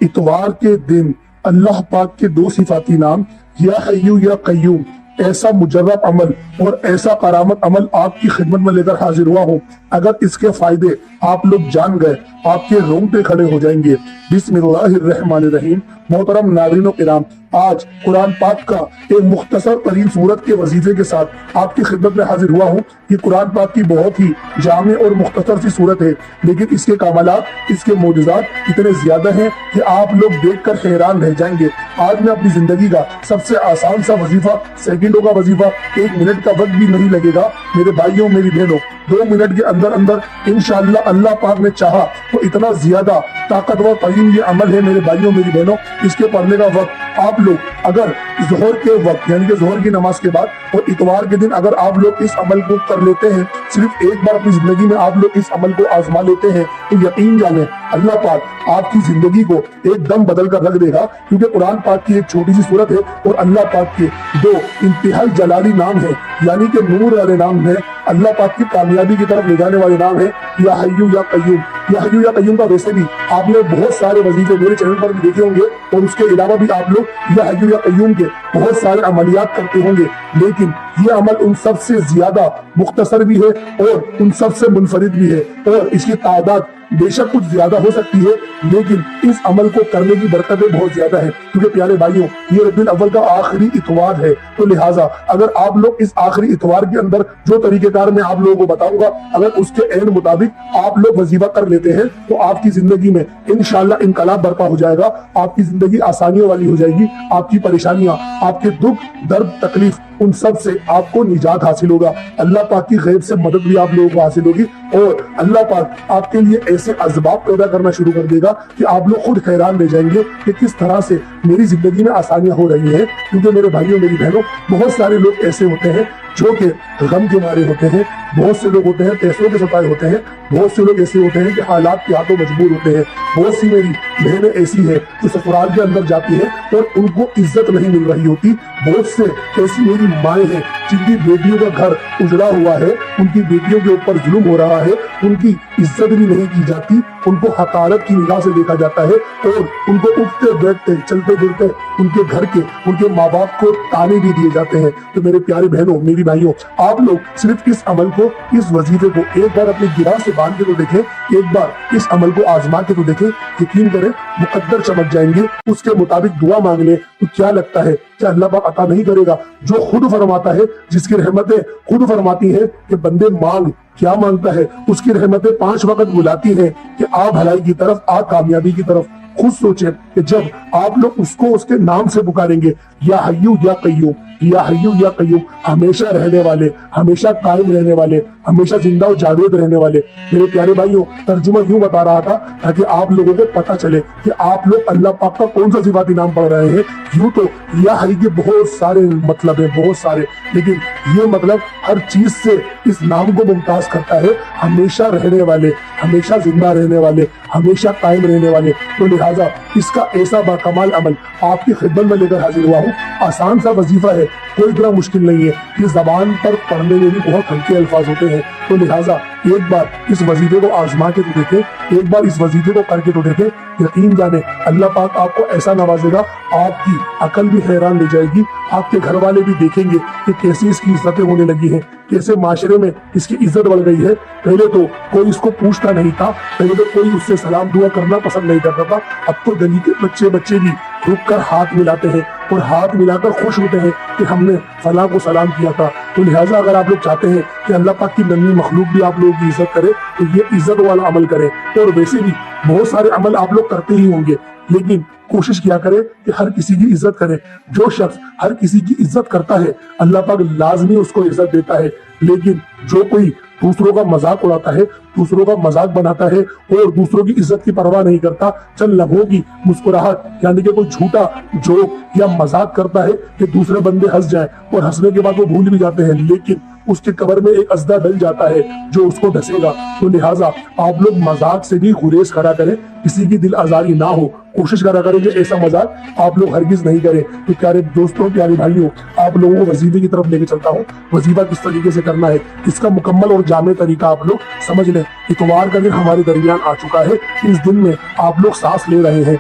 اتوار کے دن اللہ پاک کے دو صفاتی نام یا حیو یا قیوم ایسا مجرب عمل اور ایسا کرامت عمل آپ کی خدمت میں لے کر حاضر ہوا ہوں. اگر اس کے فائدے آپ لوگ جان گئے آپ کے رونگٹے کھڑے ہو جائیں گے. بسم اللہ الرحمن الرحیم. محترم ناظرین و کرام، آج قرآن پاک کا ایک مختصر ترین سورت کے وظیفے کے ساتھ آپ کی خدمت میں حاضر ہوا ہوں. یہ قرآن پاک کی بہت ہی جامع اور مختصر سی سورت ہے، لیکن اس کے کمالات، اس کے معجزات اتنے زیادہ ہیں کہ آپ لوگ دیکھ کر حیران رہ جائیں گے. آج میں اپنی زندگی کا سب سے آسان سا وظیفہ، سیکنڈوں کا وظیفہ، 1 منٹ کا وقت بھی نہیں لگے گا میرے بھائیوں میری بہنوں، 2 منٹ کے اندر اندر انشاءاللہ اللہ پاک نے چاہا تو اتنا زیادہ طاقتور ترین یہ عمل ہے میرے بھائیوں میری بہنوں. اس کے پڑھنے کا وقت آپ لوگ اگر ظہر کے وقت یعنی کہ ظہر کی نماز کے بعد اور اتوار کے دن اگر آپ لوگ اس عمل کو کر لیتے ہیں، صرف ایک بار اپنی زندگی میں آپ لوگ اس عمل کو آزما لیتے ہیں، تو یقین جانیں اللہ پاک آپ کی زندگی کو ایک دم بدل کر رکھ دے گا. کیونکہ قرآن پاک کی ایک چھوٹی سی سورت ہے اور اللہ پاک کے 2 انتہائی جلالی نام ہیں، یعنی کہ نور والے نام ہیں، اللہ پاک کی کامیابی کی طرف لے جانے والے نام ہیں یا حیو یا قیوم. یا حیو یا قیوم کا ویسے بھی آپ نے بہت سارے وظیفے میرے چینل پر بھی دیکھے ہوں گے، اور اس کے علاوہ بھی آپ لوگ یا حیو یا قیوم کے بہت سارے عملیات کرتے ہوں گے، لیکن یہ عمل ان سب سے زیادہ مختصر بھی ہے اور ان سب سے منفرد بھی ہے، اور اس کی تعداد بے شک کچھ زیادہ ہو سکتی ہے، لیکن اس عمل کو کرنے کی برکتیں بہت زیادہ ہیں. کیونکہ پیارے بھائیوں، یہ ربیع الاول کا آخری اتوار ہے، تو لہٰذا اگر آپ لوگ اس آخری اتوار کے اندر جو طریقہ کار میں آپ لوگوں کو بتاؤں گا، اگر اس کے عین مطابق آپ لوگ وظیفہ کر لیتے ہیں تو آپ کی زندگی میں انشاءاللہ انقلاب برپا ہو جائے گا. آپ کی زندگی آسانیوں والی ہو جائے گی. آپ کی پریشانیاں، آپ کے دکھ درد تکلیف، ان سب سے آپ کو نجات حاصل ہوگا. اللہ پاک کی غیب سے مدد بھی آپ لوگوں کو حاصل ہوگی، اور اللہ پاک آپ کے لیے ایسے اسباب پیدا کرنا شروع کر دے گا کہ آپ لوگ خود حیران رہ جائیں گے کہ کس طرح سے میری زندگی میں آسانیاں ہو رہی ہیں. کیونکہ میرے بھائیوں میری بہنوں، بہت سارے لوگ ایسے ہوتے ہیں جو کہ غم کے مارے ہوتے ہیں، بہت سے لوگ ہوتے ہیں پیسوں کے ستائے ہوتے ہیں، بہت سے لوگ ایسے ہوتے ہیں کہ حالات کے ہاتھوں مجبور ہوتے ہیں. بہت سی میری بہنیں ایسی ہیں جو سسرال کے اندر جاتی ہیں اور ان کو عزت نہیں مل رہی ہوتی. بہت سے ایسی میری مائیں ہیں جن کی بیٹیوں کا گھر اجڑا ہوا ہے، ان کی بیٹیوں کے اوپر ظلم ہو رہا ہے، ان کی عزت بھی نہیں کی جاتی، ان کو حقارت کی نگاہ سے دیکھا جاتا ہے، اور ان کو اٹھتے بیٹھتے چلتے پھرتے ان کے گھر کے ان کے ماں باپ کو تانے بھی دیے جاتے ہیں. تو میرے پیارے بہنوں میری بھائیوں، آپ لوگ صرف اس عمل کو، اس وظیفے کو ایک بار اپنی گراں سے باندھ کے تو دیکھیں، ایک بار اس عمل کو آزما کے تو دیکھیں. یقین کریں مقدر چمک جائیں گے. اس کے مطابق دعا مانگ لیں تو کیا لگتا ہے کہ اللہ پاک عطا نہیں کرے گا؟ جو خود فرماتا ہے، جس کی رحمتیں خود فرماتی ہیں کہ بندے مانگ، کیا مانگتا ہے؟ اس کی رحمتیں 5 وقت بلاتی ہیں کہ آ بھلائی کی طرف، آ کامیابی کی طرف. خود سوچیں کہ جب آپ لوگ اس کو اس کے نام سے پکاریں گے، یا حیو یا قیوم، یا حیو یا قیوم، ہمیشہ رہنے والے، ہمیشہ قائم رہنے والے، ہمیشہ زندہ و جاوید رہنے والے. میرے پیارے بھائیوں، ترجمہ یوں بتا رہا تھا تاکہ آپ لوگوں کو پتہ چلے کہ آپ لوگ اللہ پاک کا کون سا صفاتی نام پڑھ رہے ہیں. یوں تو یا حی کے بہت سارے مطلب ہیں، بہت سارے، لیکن یہ مطلب ہر چیز سے اس نام کو ممتاز کرتا ہے. ہمیشہ رہنے والے، ہمیشہ زندہ رہنے والے، ہمیشہ قائم رہنے والے. تو لہٰذا اس کا ایسا باکمال عمل آپ کی خدمت میں لے کر حاضر ہوا ہوں. آسان سا وظیفہ ہے، کوئی اتنا مشکل نہیں ہے. یہ زبان پر پڑھنے میں بھی بہت ہلکے الفاظ ہوتے ہیں. تو لہٰذا ایک بار اس وظیفے کو آزما کے تو دیکھیں، ایک بار اس وظیفے کو کر کے تو دیکھیں. یقین جانیں اللہ پاک آپ کو ایسا نوازے گا، آپ کی عقل بھی حیران رہ جائے گی. آپ کے گھر والے بھی دیکھیں گے کہ کیسی اس کی عزتیں ہونے لگی ہیں، کیسے معاشرے میں اس کی عزت بڑھ گئی ہے. پہلے تو کوئی اس کو پوچھتا نہیں تھا، پہلے تو کوئی اس سے سلام دعا کرنا پسند نہیں کرتا تھا. اب تو گلی کے بچے بھی رک کر ہاتھ ملاتے ہیں اور ہاتھ ملا کر خوش ہوتے ہیں کہ ہم نے فلاں کو سلام کیا تھا. تو لہٰذا اگر آپ لوگ چاہتے ہیں کہ اللہ پاک کی ننھی مخلوق بھی آپ لوگوں کی عزت کرے تو یہ عزت والا عمل کرے. اور ویسے بھی بہت سارے عمل آپ لوگ کرتے ہی ہوں گے، لیکن کوشش کیا کرے کہ ہر کسی کی عزت کرے. جو شخص ہر کسی کی عزت کرتا ہے اللہ پاک لازمی اس کو عزت دیتا ہے. لیکن جو کوئی دوسروں کا مذاق اڑاتا ہے، دوسروں کا مذاق بناتا ہے اور دوسروں کی عزت کی پرواہ نہیں کرتا، چند لمحوں کی مسکراہٹ یعنی کہ کوئی جھوٹا جوک یا مذاق کرتا ہے کہ دوسرے بندے ہنس جائیں اور ہنسنے کے بعد وہ بھول بھی جاتے ہیں، لیکن اس کے قبر میں ایک اژدھا ڈل جاتا ہے جو اس کو ڈھسے گا. تو لہٰذا آپ لوگ مذاق سے بھی گریز کرا کریں، کسی کی دل آزاری نہ ہو. کوشش کرا کریں کہ ایسا مذاق آپ لوگ ہرگز نہیں کریں. تو پیارے دوستوں، پیارے بھائیوں، آپ لوگوں کو وظیفے کی طرف لے کے چلتا ہوں. وظیفہ کس طریقے سے کرنا ہے اس کا مکمل اور جامع طریقہ آپ لوگ سمجھ لیں. اتوار کا دن ہمارے درمیان آ چکا ہے. اس دن میں آپ لوگ سانس لے رہے ہیں،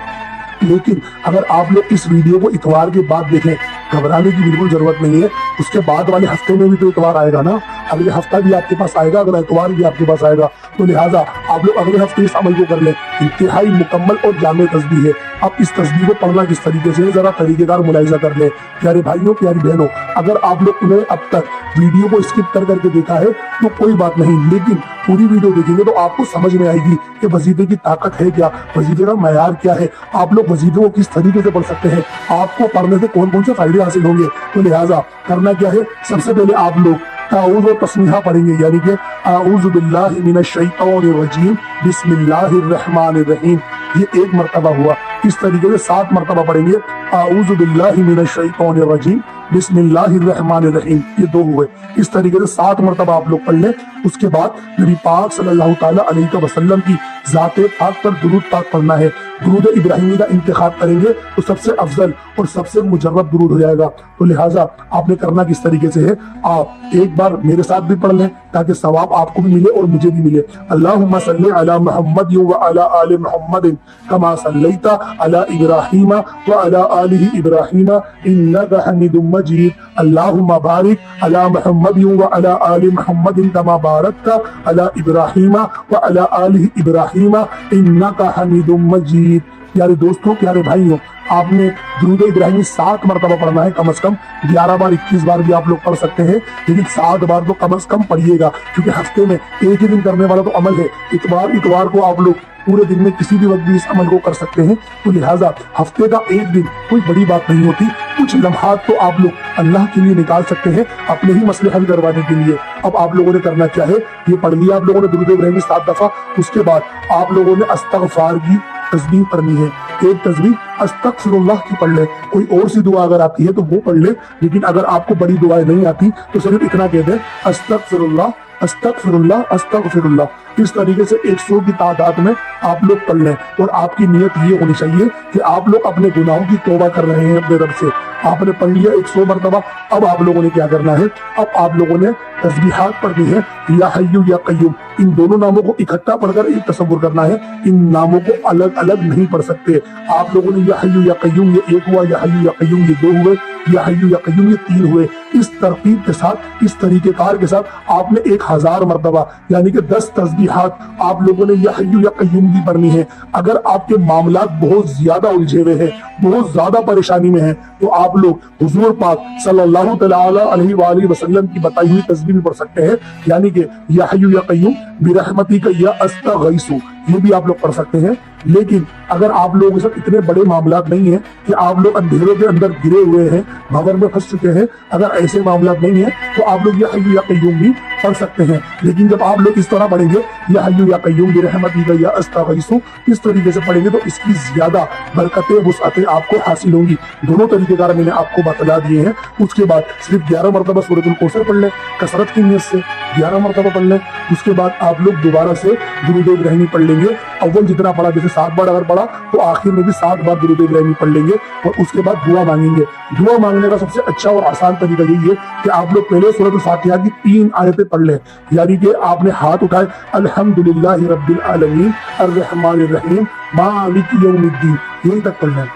لیکن اگر آپ لوگ اس ویڈیو کو اتوار کے بعد دیکھیں، گھبرانے کی بالکل ضرورت نہیں ہے، اس کے بعد والے ہفتے میں بھی تو اتوار آئے گا نا، اگلے ہفتہ بھی آپ کے پاس آئے گا، اگلا اتوار بھی آپ کے پاس آئے گا، تو لہٰذا آپ لوگ اگلے ہفتے اس عمل کو کر لیں۔ انتہائی مکمل اور جامع تسبیح ہے۔ اب اس تسبیح کو پڑھنا کس طریقے سے ذرا طریقہ کار ملاحظہ کر لیں۔ پیارے بھائیوں، پیاری بہنوں، اگر آپ لوگ نے اب تک ویڈیو کو اسکپ کر کے دیکھا ہے تو کوئی بات نہیں، لیکن پوری ویڈیو دیکھیں گے تو آپ کو سمجھ میں آئے گی کہ وظیفے کی طاقت ہے کیا، وظیفے کا معیار کیا ہے، آپ لوگ وظیفے کو کس طریقے سے پڑھ سکتے ہیں، آپ کو پڑھنے سے کون کون سے فائدے حاصل ہوں گے۔ تو لہٰذا کرنا کیا ہے، سب سے پہلے آپ لوگ تعوذ و تسمیحہ پڑھیں گے، یعنی کہ اعوذ باللہ من الشیطان الرجیم بسم اللہ الرحمن الرحیم، یہ ایک مرتبہ ہوا۔ اس طریقے سے 7 مرتبہ پڑھیں گے، اعوذ باللہ من الشیطان الرجیم بسم اللہ الرحمن الرحیم، یہ 2 ہوئے۔ اس طریقے سے 7 مرتبہ آپ لوگ پڑھ لیں۔ اس کے بعد نبی پاک صلی اللہ تعالیٰ علیہ وسلم کی ذات پاک پر درود پاک پڑھنا ہے۔ درود ابراہیمی کا انتخاب کریں گے تو سب سے افضل اور سب سے مجرب درود ہو جائے گا۔ تو لہٰذا آپ نے کرنا کس طریقے سے ہے، آپ ایک بار میرے ساتھ بھی پڑھ لیں تاکہ ثواب آپ کو بھی ملے اور مجھے بھی ملے۔ اللہم صلی علی محمد وعلی آل محمد کما صلیت علی ابراہیم وعلی آل ابراہیم انک حمید مجید۔ اللہم بارک علی محمد وعلی آل محمد کما بارکت علی ابراہیم وعلی آل ابراہیم انک حمید مجید۔ پیارے دوستوں، پیارے بھائیوں، آپ نے درود ابراہیمی 7 مرتبہ پڑھنا ہے، کم از کم 11 بار 21 بار بھی آپ لوگ پڑھ سکتے ہیں، لیکن 7 بار تو کم از کم پڑھیے گا، کیونکہ ہفتے میں ایک ہی دن کرنے والا تو عمل ہے۔ اتوار کو آپ لوگ پورے دن میں کسی بھی وقت بھی اس عمل کو کر سکتے ہیں، تو لہٰذا ہفتے کا ایک دن کوئی بڑی بات نہیں ہوتی، کچھ لمحات تو آپ لوگ اللہ کے لیے نکال سکتے ہیں اپنے ہی مسئلے حل کروانے کے لیے۔ اب آپ لوگوں نے کرنا کیا ہے، یہ پڑھ لیا آپ لوگوں نے درود ابراہیمی 7 دفعہ، اس کے بعد آپ لوگوں نے استغفار کی تسبیح پڑھنی ہے۔ ایک تسبیح استغفر اللہ کی پڑھ لیں، کوئی اور سی دعا اگر آتی ہے تو وہ پڑھ لیں، لیکن اگر آپ کو بڑی دعائیں نہیں آتی تو صرف اتنا کہہ دیں استغفر اللہ استغفر اللہ استغفر اللہ۔ اس طریقے سے 100 کی تعداد میں آپ لوگ پڑھ لیں، اور آپ کی نیت یہ ہونی چاہیے کہ آپ لوگ اپنے گناہوں کی توبہ کر رہے ہیں اپنے رب سے۔ آپ نے پڑھ لیا 100 مرتبہ، اب آپ لوگوں نے کیا کرنا ہے، اب آپ لوگوں نے تسبیحات پڑھنی ہے، یا حی یا قیوم، ان دونوں ناموں کو اکٹھا پڑھ کر ایک تصور کرنا ہے، ان ناموں کو الگ الگ نہیں پڑھ سکتے۔ آپ لوگوں نے یا حی یا قیوم یہ 1 ہوا، یا حی یا قیوم یہ 2 ہوئے، یا حی یا قیوم یہ 3 ہوئے۔ اس ترتیب کے ساتھ، اس طریقہ کار کے ساتھ آپ نے 1000 مرتبہ یعنی کہ 10 تسبیحات آپ لوگوں نے یا حی یا قیوم کی پڑھنی ہے۔ اگر آپ کے معاملات بہت زیادہ الجھے ہوئے ہیں، بہت زیادہ پریشانی میں ہیں، تو آپ لوگ حضور پاک صلی اللہ تعالیٰ علیہ وآلہ وسلم کی بتائی ہوئی تسبیح بھی پڑھ سکتے ہیں، یعنی کہ یا حی یا قیوم برحمتک یا استغیث، یہ بھی آپ لوگ پڑھ سکتے ہیں۔ لیکن اگر آپ لوگوں کے ساتھ اتنے بڑے معاملات نہیں ہیں کہ آپ لوگ اندھیروں کے اندر گرے ہوئے ہیں، بھنور میں پھنس چکے ہیں، اگر ایسے معاملات نہیں ہیں تو آپ لوگ یا حی یا قیوم بھی پڑھ سکتے ہیں۔ لیکن جب آپ لوگ اس طرح پڑھیں گے یا حی یا قیوم برحمتک یا استغیث، اس طریقے سے پڑھیں گے تو اس کی زیادہ برکتیں وسعتیں آپ کو حاصل ہوں گی۔ دونوں طریقے کار میں نے آپ کو بتلا دیے ہیں۔ اس کے بعد صرف 11 مرتبہ سورۃ الکوثر پڑھ لیں کثرت کی نیت سے، 11 مرتبہ پڑھ لیں۔ اس کے بعد آپ لوگ دوبارہ سے درود ابراہیمی پڑھ لیں گے، اول جتنا پڑھا، جیسے 7 بار اگر پڑھا تو آخر میں بھی 7 بار درود ابراہیمی پڑھ لیں گے، اور اس کے بعد دعا مانگیں گے۔ دعا مانگنے کا سب سے اچھا اور آسان طریقہ یہی ہے کہ آپ لوگ پہلے سورۃ الفاتحہ کی 3 آیتیں پڑھ لیں، یعنی کہ آپ نے ہاتھ اٹھائے الحمدللہ رب العالمین الرحمن الرحیم مالک یوم الدین، یہیں تک پڑھ لیں۔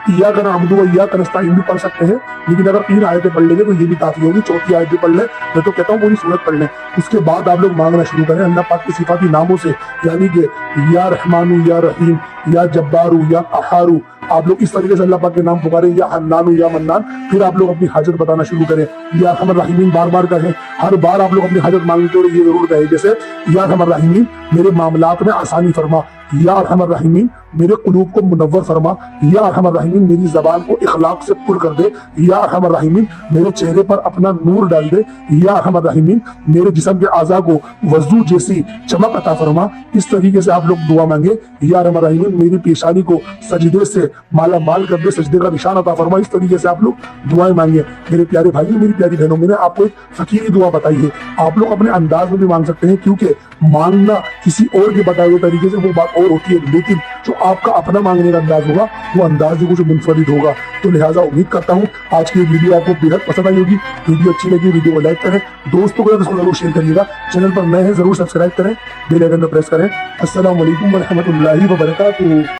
ایاک نعبد و ایاک نستعین بھی پڑھ سکتے ہیں، لیکن اگر 3 آیتیں پڑھ لیں گے تو یہ بھی کافی ہوگی، 4تھی آیت بھی پڑھ لیں، میں تو کہتا ہوں پوری سورت پڑھ لیں۔ اس کے بعد آپ لوگ مانگنا شروع کریں اللہ پاک کے صفاتی ناموں سے، یعنی کہ یا رحمانو یا رحیم یا جبارو یا قہارو، آپ لوگ اس طریقے سے اللہ پاک کے نام پکاریں، یا حنانو یا منان، پھر آپ لوگ اپنی حاجت بتانا شروع کریں۔ یا ارحم الراحمین بار بار کہیں، ہر بار آپ لوگ اپنی حاجت مانگتے ہوئے یہ ضرور کہیں، جیسے یا ارحم الراحمین میرے معاملات میں آسانی فرما، یا ارحم الراحمین میرے قلوب کو منور فرما، یا ارحم الراحمین میری زبان کو اخلاق سے پر کر دے، یا ارحم الراحمین میرے چہرے پر اپنا نور ڈال دے، یا ارحم الراحمین میرے جسم کے اعضاء کو وضو جیسی چمک عطا فرما۔ اس طریقے سے آپ لوگ دعا مانگے، یا ارحم الراحمین میری پیشانی کو سجدے سے مالا مال کر دے، سجدے کا نشان عطا فرما۔ اس طریقے سے آپ لوگ دعائیں مانگے۔ میرے پیارے بھائیوں، میری پیاری بہنوں، میں نے آپ کو ایک فقیری دعا بتائی ہے، آپ لوگ اپنے انداز میں بھی مانگ سکتے ہیں، کیونکہ مانگنا کسی اور کے بتائے ہوئے طریقے سے وہ بات اور ہوتی ہے، لیکن جو آپ کا اپنا مانگنے کا انداز ہوگا وہ انداز بھی کچھ منفرد ہوگا۔ تو لہٰذا امید کرتا ہوں آج کی ویڈیو آپ کو بے حد پسند آئی ہوگی۔ ویڈیو اچھی لگی ویڈیو کو لائک کریں، دوستوں کو ضرور شیئر کریے گا، چینل پر نئے ہیں ضرور سبسکرائب کریں، بیل آئیکن پریس کریں۔ السلام علیکم ورحمۃ اللہ وبرکاتہ۔